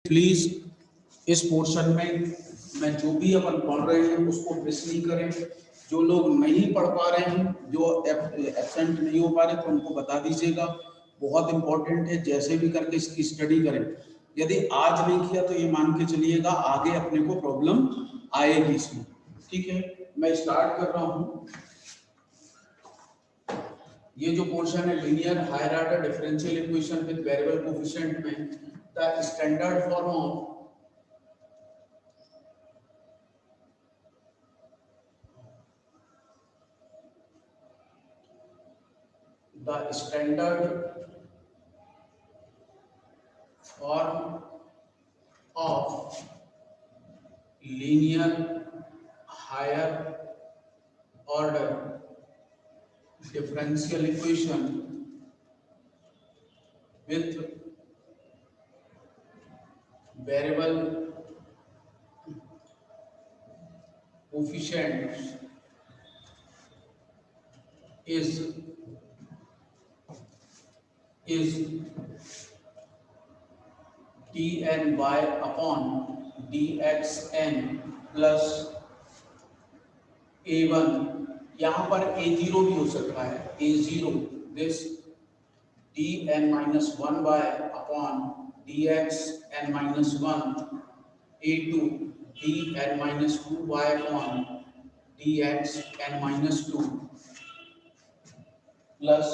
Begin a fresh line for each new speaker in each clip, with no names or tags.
Please इस portion में मैं जो भी अपन पढ़ रहे हैं उसको मिस नहीं करें। जो लोग नहीं पढ़ पा रहे हैं, जो एब्सेंट नहीं हो पा रहे, तो उनको बता दीजिएगा। बहुत इंपॉर्टेंट है, जैसे भी करके इसकी स्टडी करें। यदि आज नहीं किया तो ये मान के चलिएगा आगे अपने को प्रॉब्लम आएगी इसमें। ठीक है, मैं स्टार्ट कर रहा हूँ। ये जो पोर्शन है linear higher order differential equation with variable coefficient में the standard form of the standard form of linear higher order differential equation with variable coefficients is dny upon dxn plus a1। यहाँ पर a0 भी हो सकता है, a0 this dn minus 1y upon dxn minus 1, a2 dn minus 2y upon dxn minus 2 plus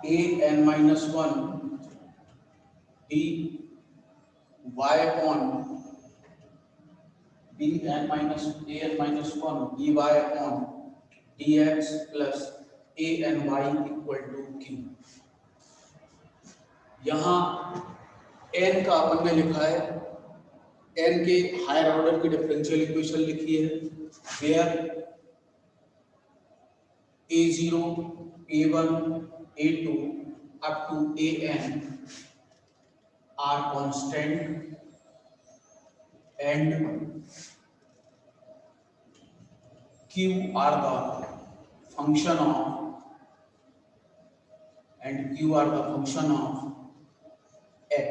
an minus 1 dy upon an minus 1 dy upon dx plus any equal to q। यहाँ n का अपन ने लिखा है, n के higher order की differential equation लिखी है where a0 a1 a2 up to an are constant and q are the function of x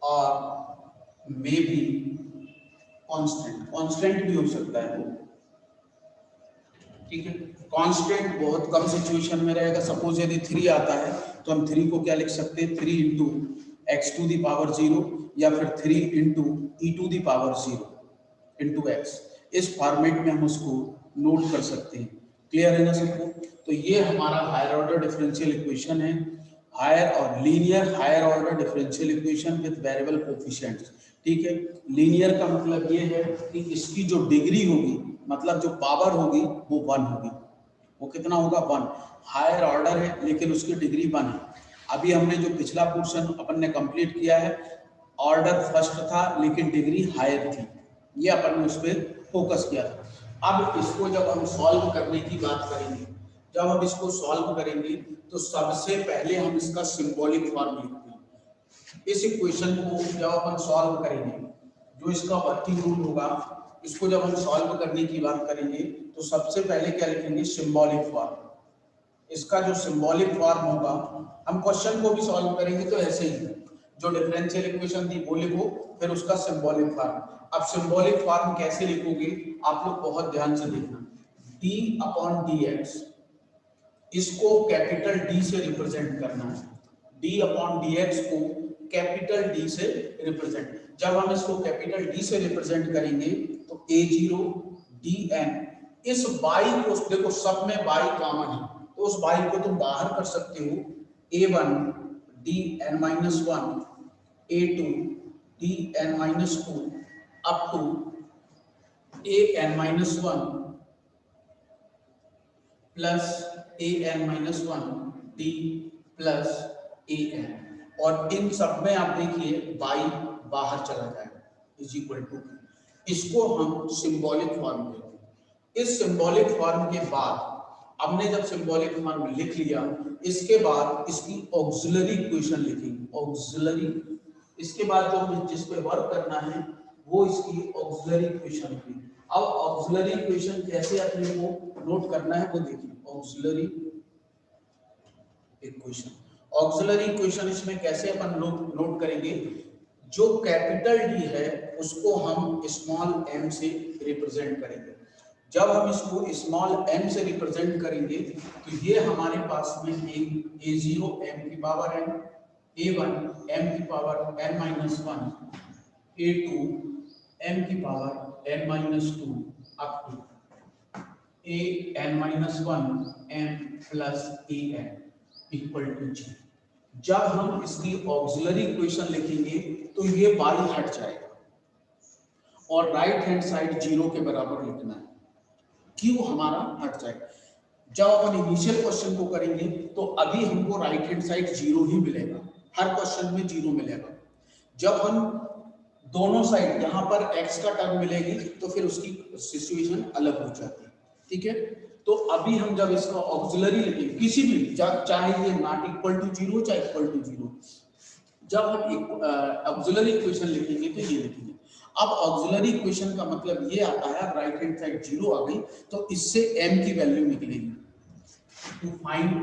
और may be constant भी हो सकता है वो। ठीक है, कांस्टेंट बहुत कम सिचुएशन में रहेगा। सपोज यदि 3 आता है तो हम 3 को क्या लिख सकते हैं, 3 into x to the power 0 या फिर 3 into e to the power 0 into x. इस फॉर्मेट में हम उसको नोट कर सकते हैं। क्लियर है ना सबको? तो ये हमारा हायर ऑर्डर डिफरेंशियल इक्वेशन है, हायर और linear higher order differential equation with variable coefficients. ठीक है, लीनियर का मतलब ये है कि इसकी जो डिग्री होगी, मतलब जो पावर होगी वो 1 होगी। वो कितना होगा, 1। हायर ऑर्डर है लेकिन उसकी डिग्री 1 है। अभी हमने जो पिछला पोर्शन अपन ने कंप्लीट किया है, ऑर्डर फर्स्ट था लेकिन डिग्री हायर थी, ये अपन ने उस पर फोकस किया था। अब इसको जब हम सॉल्व करने की बात करेंगे, जब हम इसको सॉल्व करेंगे तो सबसे पहले हम इसका सिंबॉलिक फॉर्म लिखते हैं। इस इक्वेशन को जब अपन सॉल्व करेंगे, जो इसका वर्किंग रूल होगा, इसको जब हम सॉल्व करने की बात करेंगे तो सबसे पहले क्या लिखेंगे, सिंबॉलिक फॉर्म। इसका जो सिंबॉलिक फॉर्म होगा, हम क्वेश्चन को भी सॉल्व करेंगे तो ऐसे ही, जो डिफरेंशियल इक्वेशन थी वो लिखो, फिर उसका सिंबॉलिक फॉर्म। अब सिंबॉलिक फॉर्म कैसे लिखोगे, आप लोग बहुत ध्यान से देखना। d अपॉन dx, इसको कैपिटल D से रिप्रेजेंट करना है। d अपॉन dx को कैपिटल D से रिप्रेजेंट, जब हम इसको कैपिटल D से रिप्रेजेंट करेंगे तो a0 dn, इस y को देखो सब में y कॉमन है तो उस y को तुम बाहर कर सकते हो, a1 dn minus 1 a2 dn minus 2 up to an minus 1 plus an minus 1 d plus an, और इन सब में आप देखिए y बाहर चला जाएगा इज इक्वल टू। इसको हम सिंबॉलिक फॉर्म कहते हैं। इस सिंबॉलिक फॉर्म के बाद हमने जब सिंबॉलिक फॉर्म लिख लिया, इसके बाद इसकी ऑक्सिलरी इक्वेशन लिखेंगे। ऑक्सिलरी, इसके बाद जो जिस पे वर्क करना है वो इसकी ऑक्सिलरी इक्वेशन लिखेंगे। अब ऑक्सिलरी इक्वेशन कैसे अपने को नोट करना है वो देखिए। ऑक्सिलरी इक्वेशन, ऑक्सिलरी इक्वेशन इसमें कैसे अपन नोट करेंगे, जो कैपिटल डी है उसको हम स्मॉल m से रिप्रेजेंट करेंगे। जब हम इसको स्मॉल m से रिप्रेजेंट करेंगे तो ये हमारे पास में एक a0 m की पावर n, a1 m की power n minus 1, a2 m की power n minus 2 up to a n minus 1 m plus a n equal to g। जब हम इसकी ऑक्सिलरी इक्वेशन लिखेंगे तो ये बाई हट जाएगा और राइट हैंड साइड 0 के बराबर लिखना है। क्यों हमारा हट जाएगा? जब अपन इनिशियल क्वेश्चन को करेंगे तो अभी हमको राइट हैंड साइड 0 ही मिलेगा, हर क्वेश्चन में 0 मिलेगा। जब हम दोनों साइड यहाँ पर x का टर्म मिलेगी तो फिर उसकी सिचुएशन अलग हो जाती है, ठीक है। तो अभी हम जब इसका ऑक्सिलरी लिखेंगे किसी भी, चाहे ये नॉट इक्वल टू 0 चाहे इक्वल टू 0, जब हम ऑक्सिलरी इक्वेशन लिखेंगे तो ये लिखेंगे। अब ऑक्सिलरी इक्वेशन का मतलब ये आता है राइट हैंड साइड 0 आ गई तो इससे m की वैल्यू निकलेगी। To find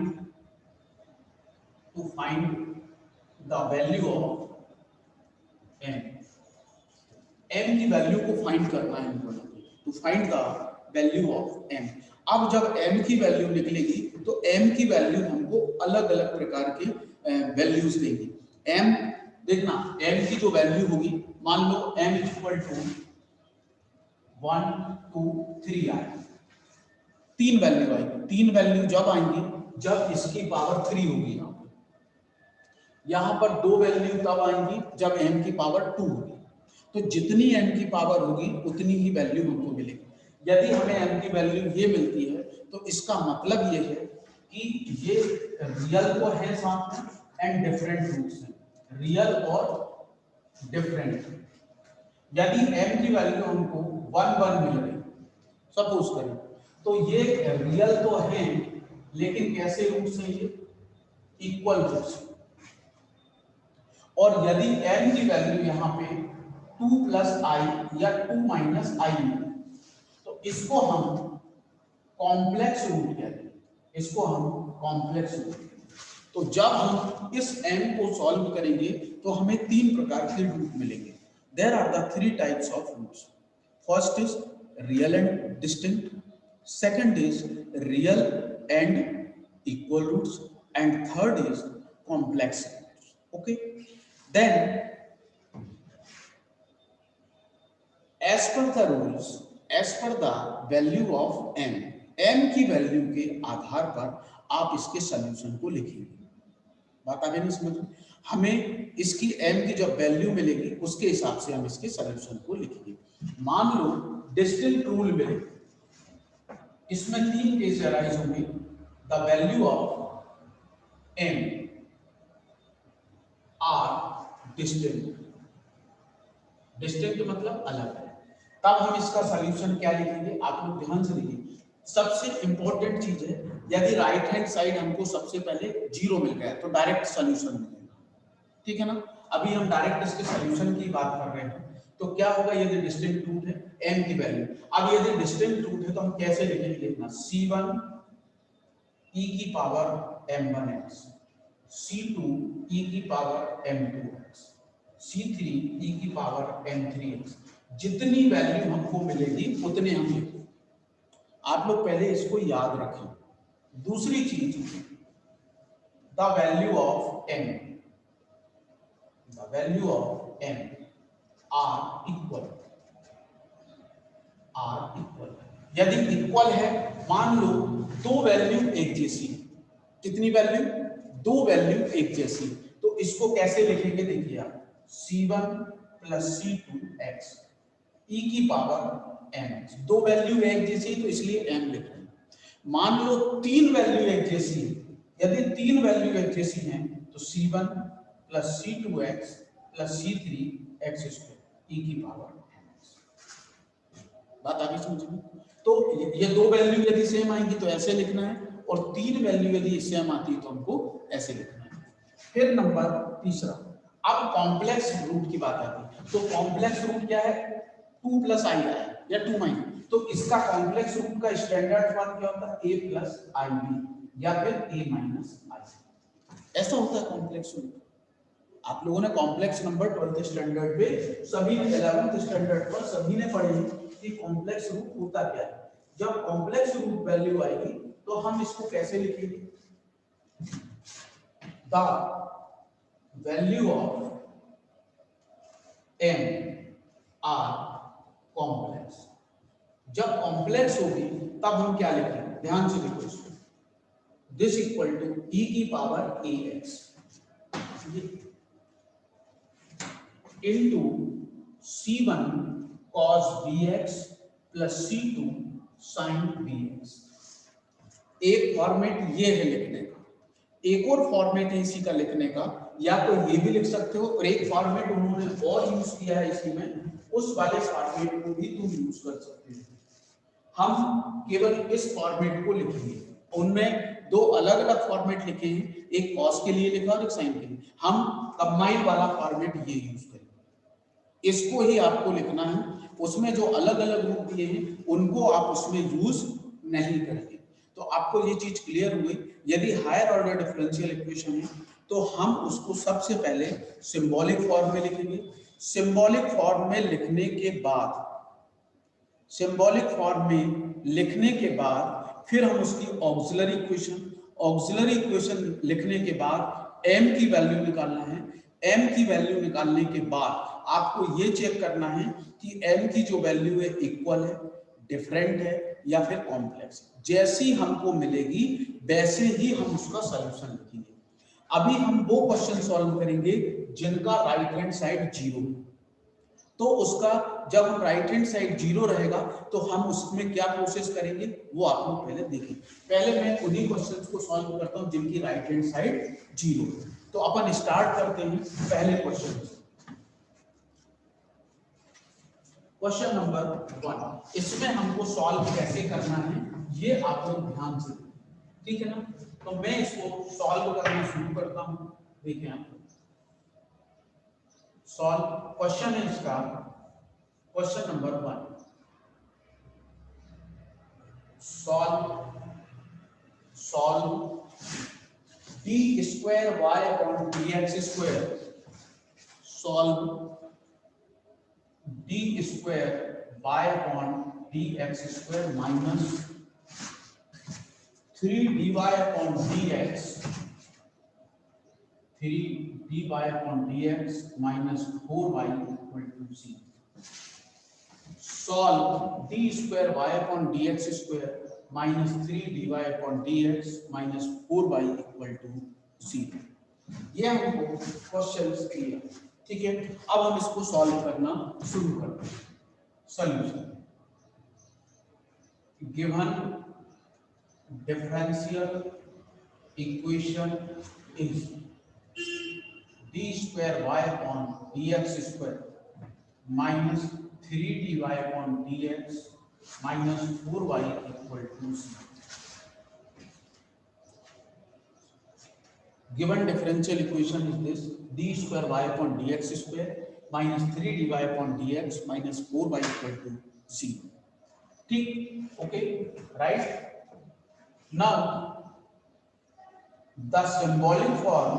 the value of m, m की वैल्यू को फाइंड करना है हमको। To find the value of m। अब जब m की वैल्यू निकलेगी तो m की वैल्यू हमको अलग अलग प्रकार के वैल्यूज देगी। m देखना, m की जो वैल्यू होगी, मान लो m इक्वल टू 1 2 3 आए, तीन वैल्यू आएगी। तीन वैल्यू जब आएंगी जब इसकी पावर 3 होगी। यहाँ पर दो वैल्यू तब आएंगी जब m की पावर 2 होगी। तो जितनी m की पावर होगी उतनी ही वैल्यू हमको मिलेगी। यदि हमें m की वैल्यू ये मिलती है तो इसका मतलब ये है कि ये रियल तो है साथ में एंड डिफरेंट रूट्स हैं, रियल और डिफरेंट। यदि m की वैल्यू हमको 1 1 मिल रही, सपोज करें, तो ये रियल तो है लेकिन कैसे रूट्स हैं, ये इक्वल रूट्स। और यदि m की वैल्यू यहाँ पे 2 प्लस आई या 2 माइनस आई है तो इसको हम कॉम्प्लेक्स रूट कहते हैं, इसको हम कॉम्प्लेक्स रूट कहते हैं। तो जब हम इस m को सॉल्व करेंगे तो हमें तीन प्रकार के रूट मिलेंगे। There are the three types of roots. First is real and distinct, second is real and equal roots, and third is complex roots. Okay, then as per the rules, as per the value of m की value के आधार पर आप इसके solution को लिखेंगे। बात आ गई ना समझ में? हमें इसकी m की जब वैल्यू मिलेगी उसके हिसाब से हम इसके सॉल्यूशन को लिखेंगे। मान लो डिस्टिंक्ट रूल मिले, इसमें तीन केस अराइज होंगे। The value of m are distinct, distinct मतलब अलग है, तब हम इसका सॉल्यूशन क्या लिखेंगे, आप लोग ध्यान से लिखिए। सबसे इंपॉर्टेंट चीज है, यदि राइट हैंड साइड हमको सबसे पहले 0 मिल गया तो डायरेक्ट सॉल्यूशन मिलेगा, ठीक है ना। अभी हम डायरेक्ट इसके सॉल्यूशन की बात कर रहे हैं तो क्या होगा, यदि डिस्टिंक्ट रूट है m की वैल्यू, अब यदि डिस्टिंक्ट रूट है तो हम कैसे लिखेंगे, देखना c1 e की पावर m1x, c2 e की पावर m2x, c3 e की पावर m3x। जितनी वैल्यू हमको मिलेगी उतने हम लिखेंगे। आप लोग पहले इसको याद रखें। दूसरी चीज, the value of m, the value of m are equal, are equal. यदि इक्वल है, मान लो दो वैल्यू एक जैसी, कितनी वैल्यू, दो वैल्यू एक जैसी, तो इसको कैसे लिखेंगे, देखिए आप, c1 प्लस c2x e की पावर m। दो वैल्यू एक जैसी तो इसलिए m लिख रहे हैं। मान लो तीन वैल्यू एक जैसी है, यदि तीन वैल्यू एक जैसी हैं तो c1 plus c2x plus c3x square e की पावर mx। बात आगे समझ में? तो ये दो वैल्यू यदि सेम आएंगी तो ऐसे लिखना है, और तीन वैल्यू यदि सेम आती है तो हमको ऐसे लिखना है। फिर नंबर तीसरा, अब कॉम्प्लेक्स रूट की बात आती है। तो कॉम्प्लेक्स रूट क्या है, 2 प्लस आई आया या 2 माइनस, तो इसका कॉम्प्लेक्स रूट का स्टैंडर्ड फॉर्म क्या होता है? a प्लस आई बी या फिर a माइनस आई। ऐसा होता है कॉम्प्लेक्स रूट। आप लोगों ने कॉम्प्लेक्स नंबर 12th स्टैंडर्ड पे, सभी ने 11th स्टैंडर्ड पर सभी ने पढ़े कि कॉम्प्लेक्स रूट होता क्या है। जब कॉम्प्लेक्स रूट वैल्यू आएगी तो हम इसको कैसे लिखेंगे? The value of m are complex. जब कॉम्प्लेक्स होगी तब हम क्या लिखेंगे? ध्यान से देखो इसको। दिस इक्वल टू e की power ax into c1 cos bx plus c2 sin bx। एक फॉर्मेट ये है लिखने का, एक और फॉर्मेट है इसी का लिखने का, या तो ये भी लिख सकते हो, और एक फॉर्मेट उन्होंने और यूज किया है इसी में, उस वाले फॉर्मेट को भी तुम यूज कर सकते हो। हम केवल इस फॉर्मेट को लिखेंगे। उनमें दो अलग अलग फॉर्मेट लिखे हैं, एक कॉस के लिए लिखा और एक साइन के लिए। हम कंबाइन वाला फॉर्मेट ये यूज करेंगे, इसको ही आपको लिखना है। उसमें जो अलग अलग रूप दिए हैं उनको आप उसमें यूज नहीं करेंगे। तो आपको ये चीज क्लियर हुई। यदि हायर ऑर्डर डिफरेंशियल इक्वेशन है तो हम उसको सबसे पहले सिंबॉलिक फॉर्म में लिखेंगे। सिंबॉलिक फॉर्म में लिखने के बाद, सिंबॉलिक फॉर्म में लिखने के बाद फिर हम उसकी ऑक्सिलरी इक्वेशन लिखने के बाद m की वैल्यू निकालना है। m की वैल्यू निकालने के बाद आपको ये चेक करना है कि m की जो वैल्यू है इक्वल है, डिफरेंट है या फिर कॉम्प्लेक्स है। जैसी हमको मिलेगी वैसे ही हम उसका सॉल्यूशन लिखेंगे। अभी हम वो क्वेश्चन सॉल्व करेंगे जिनका राइट हैंड साइड 0 है। तो उसका जब हम राइट हैंड साइड 0 रहेगा तो हम उसमें क्या प्रोसेस करेंगे वो आप लोग पहले देखिए। पहले मैं उन्हीं क्वेश्चंस को सॉल्व करता हूं जिनकी राइट हैंड साइड 0 है। तो अपन स्टार्ट करते हैं पहले क्वेश्चन से। क्वेश्चन नंबर 1, इसमें हमको सॉल्व कैसे करना है ये आप लोग ध्यान से, ठीक है ना? तो मैं इसको सॉल्व करना शुरू करता हूं। देखिए आप सॉल्व क्वेश्चन है इसका, question number 1, solve d square y upon dx square, solve d square y upon dx square minus 3dy upon dx, 3dy upon dx minus 4y equal to 0। Solve d square y upon dx square minus 3dy upon dx minus 4y equal to 0। ये हमको questions किया, ठीक है? अब हम इसको solve करना शुरू करते हैं। Solution, given differential equation is d square y upon dx square minus 3dy upon dx minus 4y equal to 0। Given differential equation is this d square y upon dx square minus 3dy upon dx minus 4y equal to 0। ठीक, okay, right. Now the symbolic form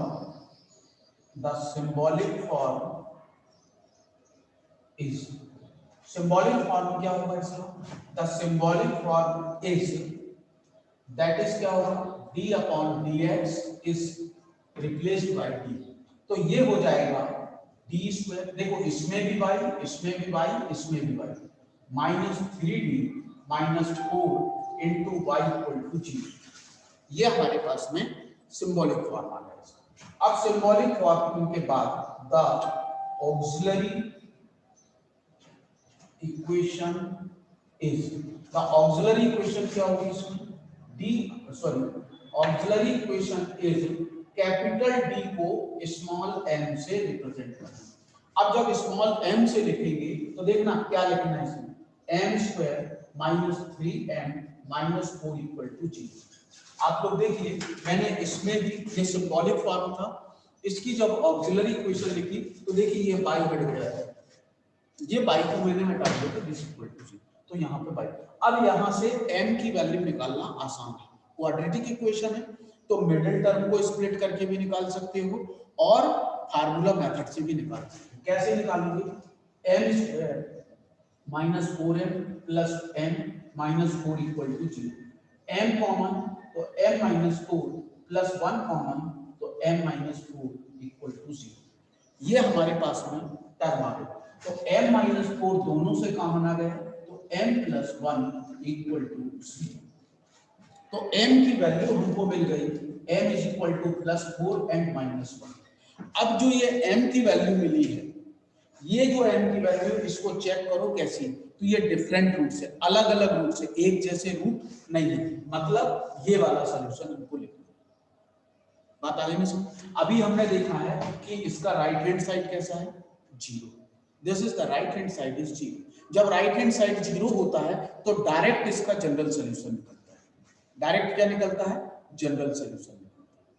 is, symbolic form क्या होगा इसका? the symbolic form is, that is क्या होगा? d upon dx is replaced by d। तो ये हो जाएगा d स्क्वायर, देखो इसमें भी y, इसमें भी y, इसमें भी y, minus 3d minus 4 into y equal to 0। ये हमारे पास में सिंबॉलिक फॉर्म आ गया। अब सिंबॉलिक फॉर्म के बाद the auxiliary equation is, the auxiliary equation क्या होगी इसमें? Auxiliary equation is capital D को स्मॉल m से रिप्रेजेंट करना। अब जब स्मॉल m से लिखेंगे तो देखना क्या लिखना है इसमें, m square minus 3m minus 4 equal to 0। आप लोग देखिए मैंने इसमें भी ये सिंबॉलिक फॉर्म था, इसकी जब ऑक्सिलरी इक्वेशन लिखी तो देखिए ये बाई हट गया है, ये बाई को मैंने हटा दिया तो दिस इक्वल टू 0। तो यहाँ पे बाई। अब यहाँ से m की वैल्यू निकालना आसान है, क्वाड्रेटिक इक्वेशन है, तो मिडिल टर्म को स्प्लिट करके भी निकाल सकते हो और फार्मूला मेथड से भी निकाल सकते हो। कैसे निकालोगे? m square minus 4m plus m minus 4 equal to 0। m common तो m माइनस 4 प्लस 1 कॉमन तो m माइनस 4 इक्वल टू 0। ये हमारे पास में टर्म आ गया, तो m माइनस 4 दोनों से कॉमन आ गया, तो m प्लस 1 इक्वल टू 0। तो m की वैल्यू हमको मिल गई, m is equal two plus 4 and minus 1। अब जो ये m की वैल्यू मिली है, ये जो m की वैल्यू, इसको चेक करो कैसी, तो ये डिफरेंट रूट से, अलग अलग रूट से, एक जैसे रूट नहीं है, मतलब ये वाला सॉल्यूशन हमको लिखना। बात आ गई ना समझ? अभी हमने देखा है कि इसका राइट हैंड साइड कैसा है, 0। This is the right hand side is 0। जब राइट हैंड साइड 0 होता है तो डायरेक्ट इसका जनरल सॉल्यूशन निकलता है। डायरेक्ट क्या निकलता है? General solution.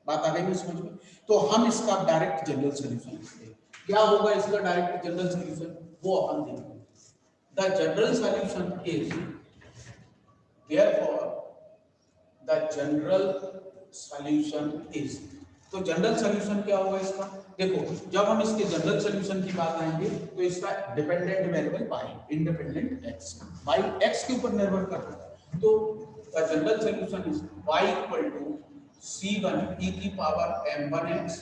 बात आ गई ना समझ में? तो हम इसका डायरेक्ट जनरल सॉल्यूशन लिखते हैं। क्या होगा इसका डायरेक्ट जनरल सॉल्यूशन, वो अपन देखेंगे। The general solution is, therefore the general solution is, तो जनरल सॉल्यूशन क्या होगा इसका? देखो, जब हम इसके जनरल सॉल्यूशन की बात आएंगे तो इसका dependent variable y, independent x, y x के ऊपर निर्भर करता है, तो the general solution is y equal to c1 e की पावर m1x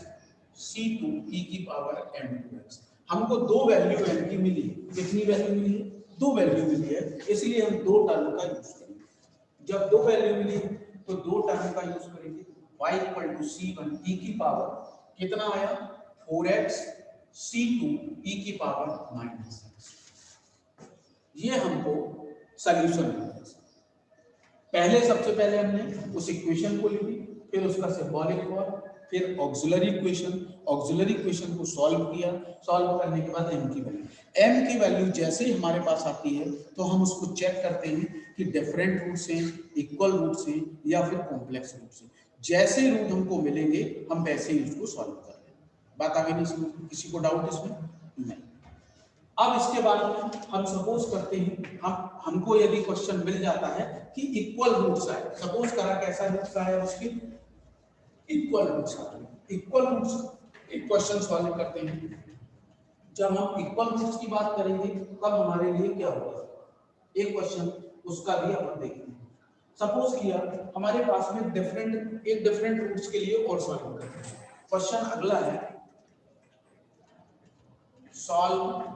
c2 e की पावर m2x। हमको दो वैल्यू n की मिली है। कितनी वैल्यू मिली है? दो वैल्यू मिली है, इसलिए हम दो टर्म का यूज करेंगे। जब दो वैल्यू मिली तो दो टर्म का यूज करेंगे। y equal to c1 e की पावर कितना आया, 4x, c2 e की पावर -x। ये हमको सॉल्यूशन मिला। पहले सबसे पहले हमने उस इक्वेशन को लिखी, फिर उसका सिंबॉलिक फॉर्म, फिर ऑक्सिलरी इक्वेशन, ऑक्सिलरी इक्वेशन को सॉल्व किया, सॉल्व करने के बाद m की वैल्यू जैसे ही हमारे पास आती है तो हम उसको चेक करते हैं कि डिफरेंट रूट से, इक्वल रूट से या फिर कॉम्प्लेक्स रूट से। जैसे रूट हमको मिलेंगे हम वैसे ही उसको सॉल्व कर लेंगे। बात आ गई नहीं समझ? किसी को डाउट इसमें? नहीं। अब इसके बाद हम सपोज करते हैं, हमको यदि क्वेश्चन मिल जाता है कि इक्वल रूट्स आए, सपोज करा कैसा रूट्स आया उसके, इक्वल रूट्स आए, इक्वल रूट्स एक क्वेश्चन सॉल्व करते हैं। जब हम इक्वल रूट्स की बात करेंगे तब हमारे लिए क्या होगा, एक क्वेश्चन उसका भी अपन देखेंगे। सपोज किया हमारे पास में डिफरेंट रूट्स के लिए और सॉल्व करते हैं। क्वेश्चन अगला है, solve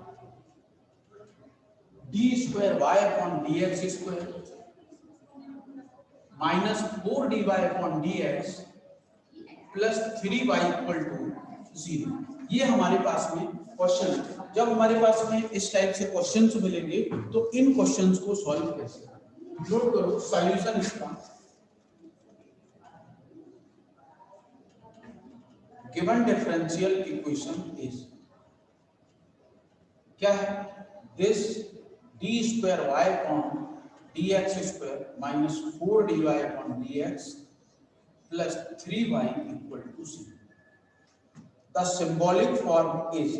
d square y upon dx square minus 4dy upon dx plus 3y equal to 0। ये हमारे पास में क्वेश्चन है। जब हमारे पास में इस टाइप से क्वेश्चंस मिलेंगे तो इन क्वेश्चंस को सॉल्व कैसे करें, नोट करो सॉल्यूशन इसका। गिवन डिफरेंशियल इक्वेशन इज क्या है, this d square y upon dx square minus 4dy upon dx plus 3y equal to 0। The symbolic form is,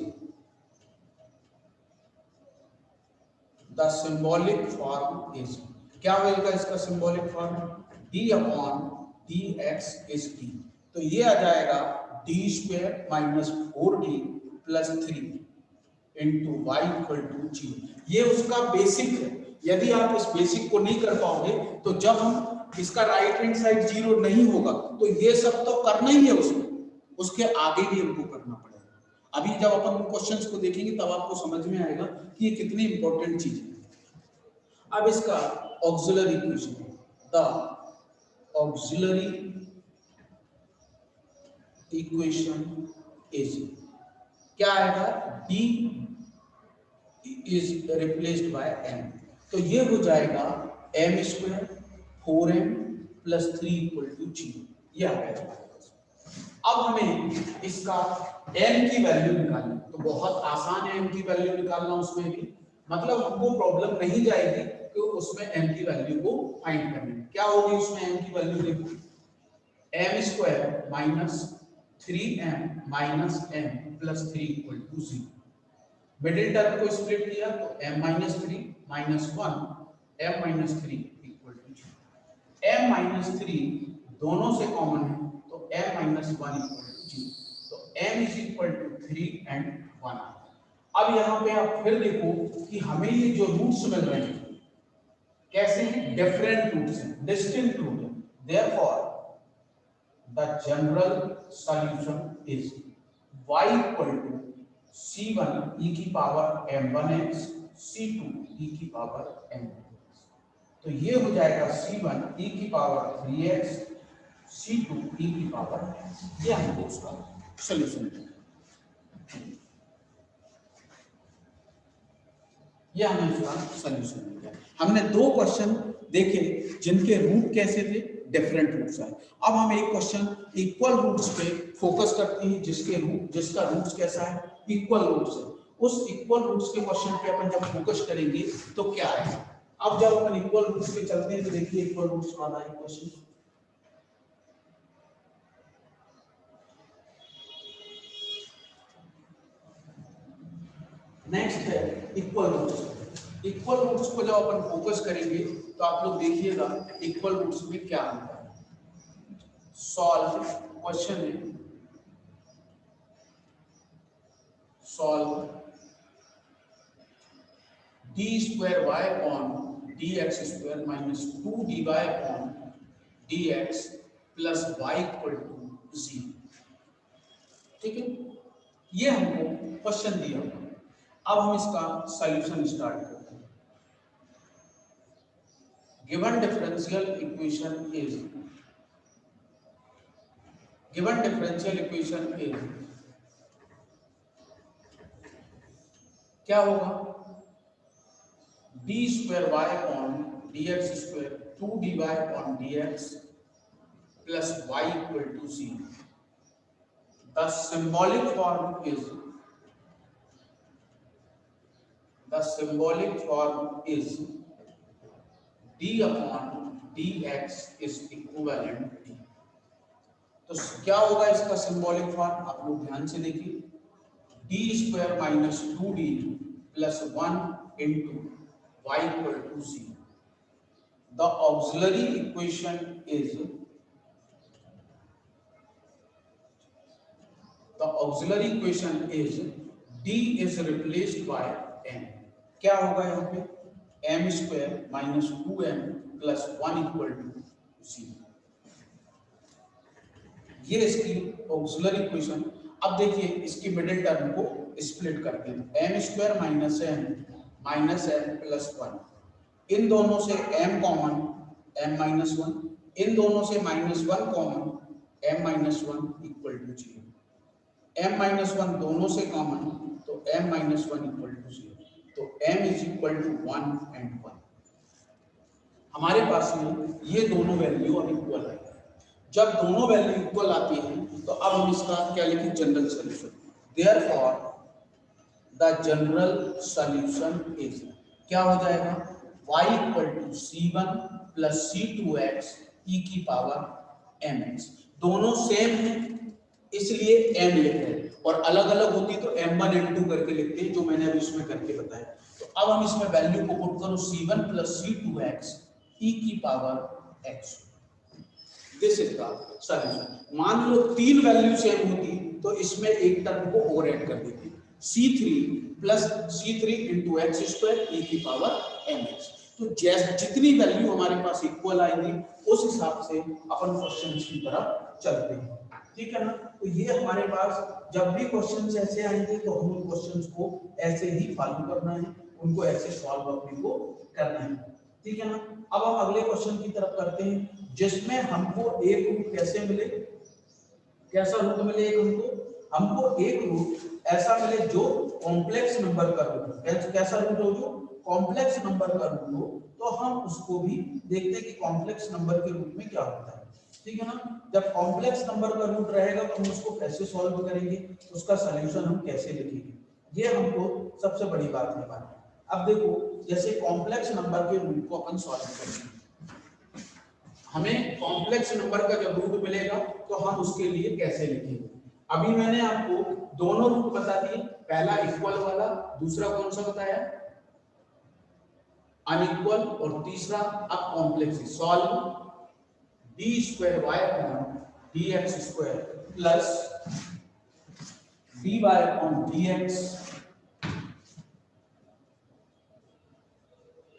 the symbolic form is क्या होगा इसका symbolic form, d upon dx is d, तो ये आ जाएगा d square minus 4d plus 3 into y equal to 0। ये उसका basic है। यदि आप इस बेसिक को नहीं कर पाओगे तो जब हम इसका राइट हैंड साइड 0 नहीं होगा तो ये सब तो करना ही है उसमें, उसके आगे भी हमको करना पड़ेगा। अभी जब अपन क्वेश्चंस को देखेंगे तब आपको समझ में आएगा कि ये कितनी इंपॉर्टेंट चीज है। अब इसका auxiliary equation, the auxiliary equation is क्या आएगा, d is replaced by m, तो ये हो जाएगा m square 4m plus 3 equal to 0। ये आ गया। अब हमें इसका m की वैल्यू निकालनी, तो बहुत आसान है m की वैल्यू निकालना। उसमें भी मतलब हमको प्रॉब्लम नहीं जाएगी कि उसमें m की वैल्यू को फाइंड करनी। क्या होगी उसमें m की वैल्यू, देखो m square minus 3m minus m plus 3 equal to 0। Middle term को स्प्लिट किया तो m minus 3 minus 1 m minus 3 equal to 0। m minus 3 दोनों से कॉमन है तो m माइनस 1 इक्वल टू 0। तो m is equal to 3 and 1। अब यहाँ पे आप फिर देखो कि हमें ये जो रूट्स मिल रहे हैं कैसे हैं, डिफरेंट रूट्स हैं, डिस्टिंक्ट रूट है। Therefore the general solution is y equal to c1 e की पावर m1x c2 e की पावर m2x। तो ये हो जाएगा c1 e की पावर 3x c2 e की पावर x। ये हमको उसका सॉल्यूशन है। ये हमें इसका सॉल्यूशन मिल गया। हमने दो क्वेश्चन देखे जिनके रूट कैसे थे, डिफरेंट रूट्स है। अब हम एक क्वेश्चन इक्वल रूट्स पे फोकस करते हैं जिसका रूट्स कैसा है, इक्वल रूट्स है। उस इक्वल रूट्स के क्वेश्चन पे अपन जब फोकस करेंगे तो क्या है। अब जब अपन इक्वल रूट्स पे चलते हैं तो देखिए इक्वल रूट्स वाला एक क्वेश्चन नेक्स्ट है इक्वल रूट्स। इक्वल रूट्स को जब अपन फोकस करेंगे तो आप लोग देखिएगा इक्वल रूट्स में क्या आता है। सॉल्व क्वेश्चन है, solve d square y upon d x square minus 2 d y upon d x plus y equal to 0। ठीक है, ये हमको क्वेश्चन दिया। अब हम इसका सॉल्यूशन स्टार्ट करते हैं। गिवन डिफरेंशियल इक्वेशन इज क्या होगा, d square y upon d x square 2 d y upon d x plus y equal to 0। The symbolic form is d upon dx is equivalent d। तो क्या होगा इसका symbolic form, आप लोग ध्यान से देखिए, d square minus 2d plus 1 into y equal to 0। The auxiliary equation is d is replaced by m। क्या होगा यहाँ पे, m square minus 2m plus 1 equal to 0। ये इसकी ऑक्सिलरी इक्वेशन। अब देखिए इसकी मिडिल टर्म को स्प्लिट करते हैं, m square minus m plus 1, इन दोनों से m कॉमन m माइनस 1, इन दोनों से minus 1 common m minus 1 equal to 0। m minus 1 दोनों से कॉमन तो m माइनस 1 इक्वल टू 0। तो m is equal to 1 and 1। हमारे पास में ये दोनों वैल्यू अब इक्वल है। जब दोनों वैल्यू इक्वल आती हैं तो अब हम इसका क्या लिखें, general solution. Therefore the general solution is क्या हो जाएगा, y equal to c1 plus c2x e की पावर mx। दोनों सेम है इसलिए m लिख रहे हैं, और अलग अलग होती तो m1 m2 करके लिखते हैं, जो मैंने अभी इसमें करके बताया। तो अब हम इसमें वैल्यू को पुट करो c1 प्लस c2x e की power x। This is the solution. मान लो तीन वैल्यू सेम होती तो इसमें एक टर्म को और ऐड कर देते, c3 plus c3 into x square e की पावर mx। तो जितनी वैल्यू हमारे पास इक्वल आएंगी उस हिसाब से अपन क्वेश्चन की तरफ चलते हैं। ठीक है ना। तो ये हमारे पास जब भी क्वेश्चंस ऐसे आएंगे तो हम उन क्वेश्चंस को ऐसे ही फॉलो करना है, उनको ऐसे सॉल्व अपने को करना है। ठीक है ना। अब हम अगले क्वेश्चन की तरफ करते हैं, जिसमें हमको एक रूट कैसे मिले, कैसा रूट मिले हमको एक रूट ऐसा मिले जो कॉम्प्लेक्स नंबर का रूट। कैसा रूट हो, जो कॉम्प्लेक्स नंबर का रूट हो, तो हम उसको भी देखते हैं कि कॉम्प्लेक्स नंबर के रूट में क्या होता है। ठीक है ना। जब कॉम्प्लेक्स नंबर का रूट रहेगा तो हम उसको कैसे सॉल्व करेंगे, उसका सॉल्यूशन हम कैसे लिखेंगे, ये हमको सबसे बड़ी बात है हमारी। अब देखो, जैसे कॉम्प्लेक्स नंबर के रूट को अपन सॉल्व करेंगे, हमें कॉम्प्लेक्स नंबर का जब रूट मिलेगा तो हम उसके लिए कैसे लिखेंगे। अभी मैंने आपको दोनों रूट बता दिए, पहला इक्वल वाला, दूसरा कौन सा बताया, अनइक्वल, और तीसरा अब complex solve d square y upon d x square plus d y upon d x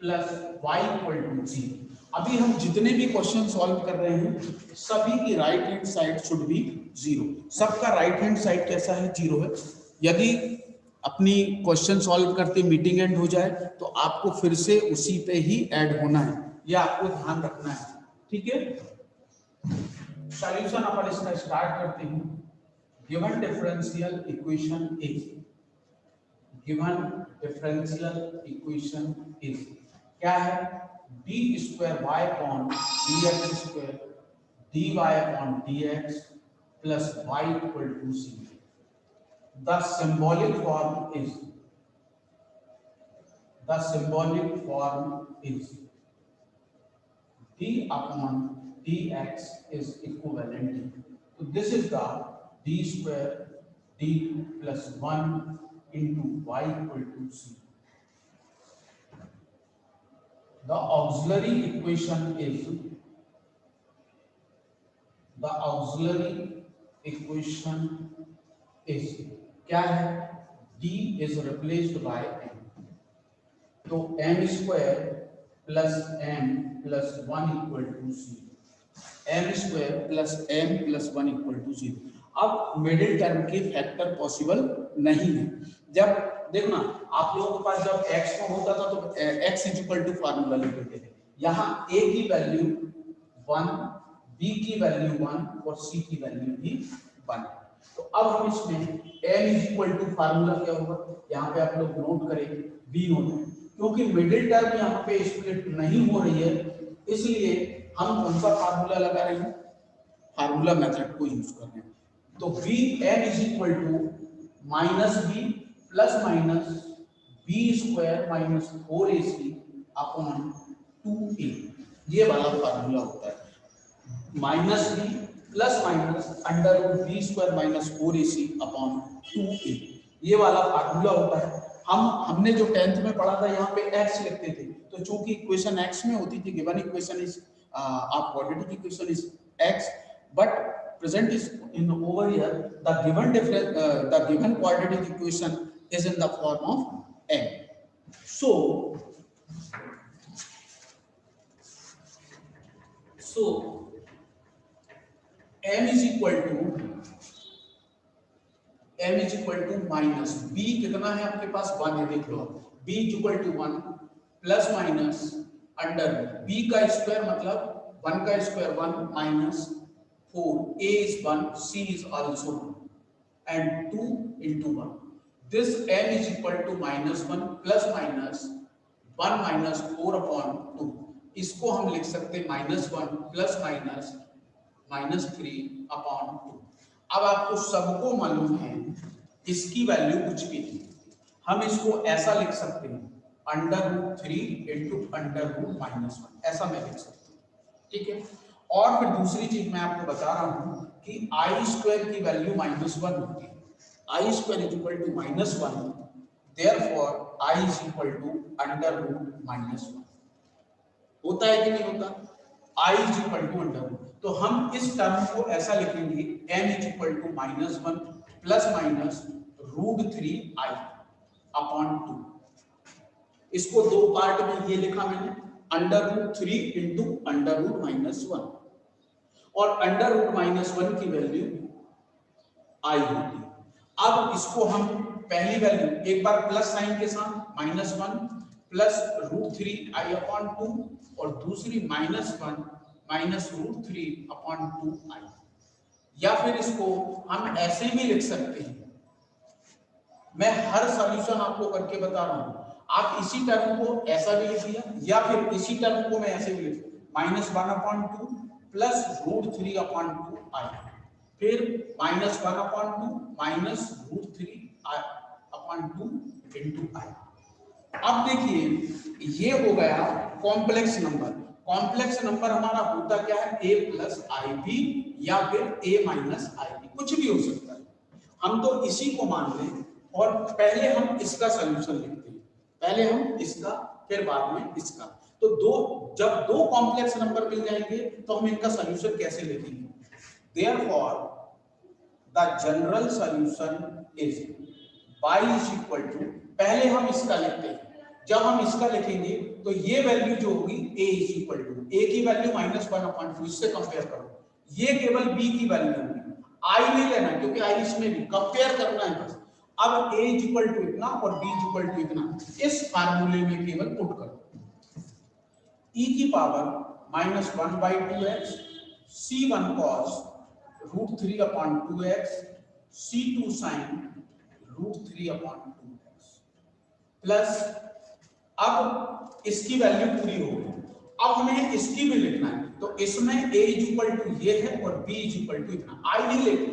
plus y equal to 0। अभी हम जितने भी क्वेश्चन सॉल्व कर रहे हैं सभी की right hand side should be 0। सबका राइट हैंड साइड कैसा है? 0 है। यदि अपनी क्वेश्चन सॉल्व करते मीटिंग एंड हो जाए तो आपको फिर से उसी पे ही ऐड होना है, ये आपको ध्यान रखना है, ठीक है। सॉल्यूशन अपन इसका स्टार्ट करते हैं। Given differential equation is, given differential equation is क्या है? D square y upon d x square d y upon d x plus y equal to 0। The symbolic form is, the symbolic form is d upon dx is equivalent to, this is the d square d plus 1 into y equal to 0. The auxiliary equation is, the auxiliary equation is क्या है? d is replaced by m, तो m square plus m plus 1 equal to 0, m square plus m plus 1 equal to 0। अब middle term के factor possible नहीं है। जब देखना आप लोगों के पास जब x में होता था तो x is equal to formula लिखते थे, यहाँ a की वैल्यू 1, b की वैल्यू 1 और c की वैल्यू भी 1। तो अब हम इसमें m is equal to formula क्या होगा, यहाँ पे आप लोग नोट करेंगे b होगा, क्योंकि मिडिल टर्म यहाँ पे स्प्लिट नहीं हो रही है इसलिए हम कौन सा फार्मूला लगा रहे हैं? फार्मूला मेथड को यूज कर रहे हैं। तो v m is equal to minus b plus minus b square minus 4ac upon 2a, ये वाला फार्मूला होता है। Minus b plus minus under root b square minus 4ac upon 2a, ये वाला फार्मूला होता है। हमने जो 10th में पढ़ा था यहाँ पे x लिखते थे, तो चूंकि इक्वेशन x में होती थी, गिवन इक्वेशन इज आप quadratic equation is x, but present is in over here the given difference, the given quadratic equation is in the form of m. So m is equal to minus b, कितना है आपके पास? 1 है, देख लो। b is equal to 1 plus minus under b का square मतलब 1 का square 1 minus 4, a is 1, c is also 1 and 2 into 1. This m is equal to minus 1 plus minus 1 minus 4 upon 2. इसको हम लिख सकते minus 1 plus minus minus 3 upon 2। अब आपको सबको मालूम है इसकी वैल्यू कुछ भी नहीं, हम इसको ऐसा लिख सकते हैं under root 3 into under root minus 1, ऐसा मैं लिख सकता हूँ, ठीक है। और फिर दूसरी चीज मैं आपको बता रहा हूं कि आई स्क्वायर की वैल्यू माइनस 1 होती है, i square is equal to minus 1, therefore i is equal to under root minus 1, होता है कि नहीं होता? I is equal to under root, तो हम इस टर्म को ऐसा लिखेंगे m is equal to minus 1 plus minus root 3i upon 2। इसको दो पार्ट में ये लिखा मैंने, under root 3 into under root minus 1, और अंडर रूट माइनस 1 की वैल्यू आई होती। अब इसको हम पहली वैल्यू एक बार प्लस साइन के साथ minus 1 plus root 3i upon 2, और दूसरी minus 1 minus root 3 upon 2i, या फिर इसको हम ऐसे भी लिख सकते हैं, मैं हर सॉल्यूशन आपको करके बता रहा हूं, आप इसी टर्म को ऐसा भी लिख लिया या फिर इसी टर्म को मैं ऐसे भी लिख minus 1 upon 2 plus root 3 upon 2i, फिर minus 1 upon 2 minus root 3 upon 2 into i. अब देखिए ये हो गया कॉम्प्लेक्स नंबर। कॉम्प्लेक्स नंबर हमारा होता क्या है? a प्लस आई बी या फिर a माइनस आई बी, कुछ भी हो सकता है। हम तो इसी को मान लें और पहले हम इसका सॉल्यूशन लिखते हैं, पहले हम इसका फिर बाद में इसका। तो जब दो कॉम्प्लेक्स नंबर मिल जाएंगे तो हम इनका सॉल्यूशन कैसे लिखेंगे? Therefore the general solution is y is equal to, पहले हम इसका लिखते हैं, जब हम इसका लिखेंगे तो ये वैल्यू जो होगी a is equal to, a की वैल्यू -1/2, इससे कंपेयर करो, ये केवल b की वैल्यू होगी, i नहीं लेना क्योंकि i इसमें भी कंपेयर करना है बस। अब a इज इक्वल टू इतना और b इज इक्वल टू इतना, इस फार्मूले में केवल पुट करो, e की power -1/2x c1 cos √3/2x c2 sin √3/2x plus, अब इसकी वैल्यू पूरी होगी, अब हमें इसकी भी लिखना है, तो इसमें a इज इक्वल टू ये है और b इज इक्वल टू इतना, i नहीं लेते।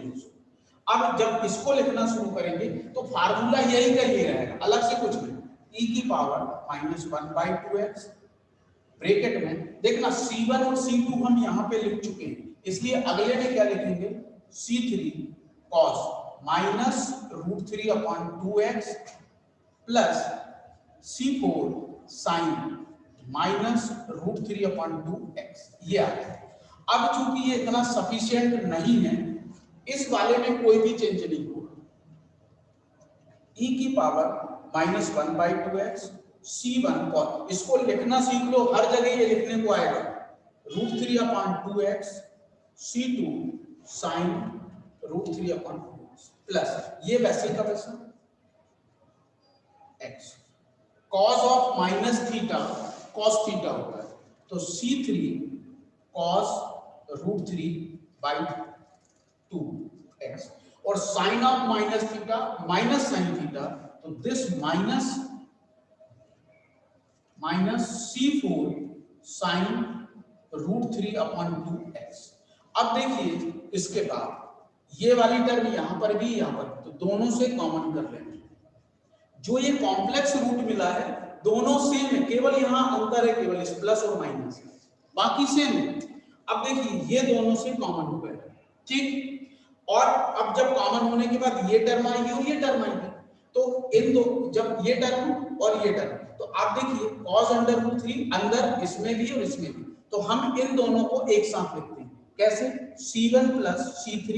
अब जब इसको लिखना शुरू करेंगे तो फार्मूला यही का ये रहेगा, अलग से कुछ नहीं, e की पावर -1/2x ब्रैकेट में, देखना c1 और c2 हम यहाँ पे लिख चुके हैं, इसलिए अगले में क्या लिखेंगे, c3 cos -√3/2x plus c4 sin -√3/2x, ये आ गया। अब चूंकि ये इतना सफिशिएंट नहीं है, इस वाले में कोई भी चेंज नहीं होगा, e की पावर -1/2x c1 cos, इसको लिखना सीख लो, हर जगह ये लिखने को आएगा, √3/2x c2 sin √3/2x plus ये वैसे का वैसा x cos of -theta cos theta होता है, तो c3 cos √3/2x और sin of -theta sin theta, तो दिस -c4 sin √3/2x। अब देखिए इसके बाद ये वाली टर्म यहां पर भी यहां पर, तो दोनों से कॉमन कर लेंगे, जो ये कॉम्प्लेक्स रूट मिला है दोनों सेम है, केवल यहां अंतर है केवल इस प्लस और माइनस, बाकी सेम है। अब देखिए ये दोनों से कॉमन हो गए, ठीक, और अब जब कॉमन होने के बाद ये टर्म आएगी और ये टर्म आएगी, तो इन दो, जब ये टर्म और ये टर्म, तो आप देखिए cos √3 अंदर इसमें भी और इसमें भी, तो हम इन दोनों को एक साथ लिखते हैं, कैसे, c1 plus c3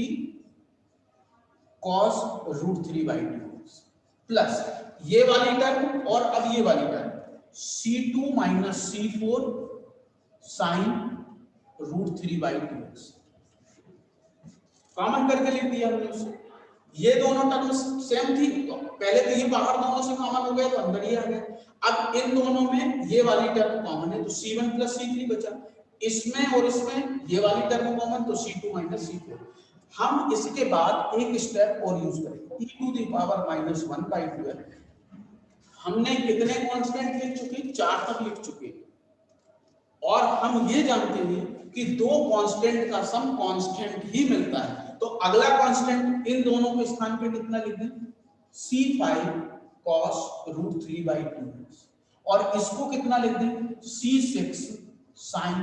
cos √3/2 plus ये वाली टर्म और अब ये वाली term c2 minus c4 sin √3/2 common करके लिख दिया हमने उससे। ये दोनों टर्म्स सेम थी, तो पहले तो ये बाहर दोनों से कॉमन हो गया तो अंदर ही आ गया। अब इन दोनों में ये वाली टर्म कॉमन है तो c1 प्लस c3 बचा, इसमें और इसमें ये वाली टर्म कॉमन तो c2 माइनस c4। हम इसके बाद एक स्टेप और यूज करेंगे, e⁻⁻1/2 हमने कितने कांस्टेंट लिख चुके, 4 तक लिख चुके, और हम ये जानते हैं कि दो कांस्टेंट का सम कांस्टेंट ही मिलता है, तो अगला कांस्टेंट इन दोनों के स्थान पे कितना लिख दें, c5 cos √3/2 और इसको कितना लिख दें, c6 sin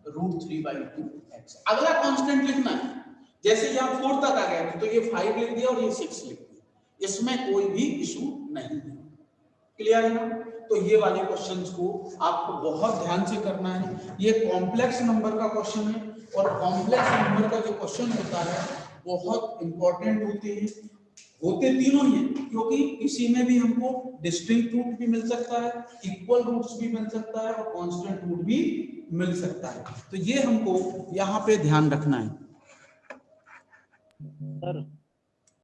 √3/2x। अगला कांस्टेंट लिखना है, जैसे यहाँ 4 तक आ गया तो ये 5 लिख दिया और ये 6 लिख दिया, इसमें कोई भी इशू नहीं है, क्लियर है ना। तो ये वाले क्वेश्चंस को आपको बहुत ध्यान से करना है, ये कॉम्प्लेक्स नंबर का क्वेश्चन है और कॉम्प्लेक्स नंबर का जो क्वेश्चन होता है बहुत इंपॉर्टेंट होते तीनों ही हैं, क्योंकि इसी में भी हमको डिस्टिंक्ट रूट भी मिल सकता है, इक्वल रूट्स भी मिल सकता है और कांस्टेंट रूट भी मिल सकता है, तो ये हमको यहाँ पे ध्यान रखना है।
सर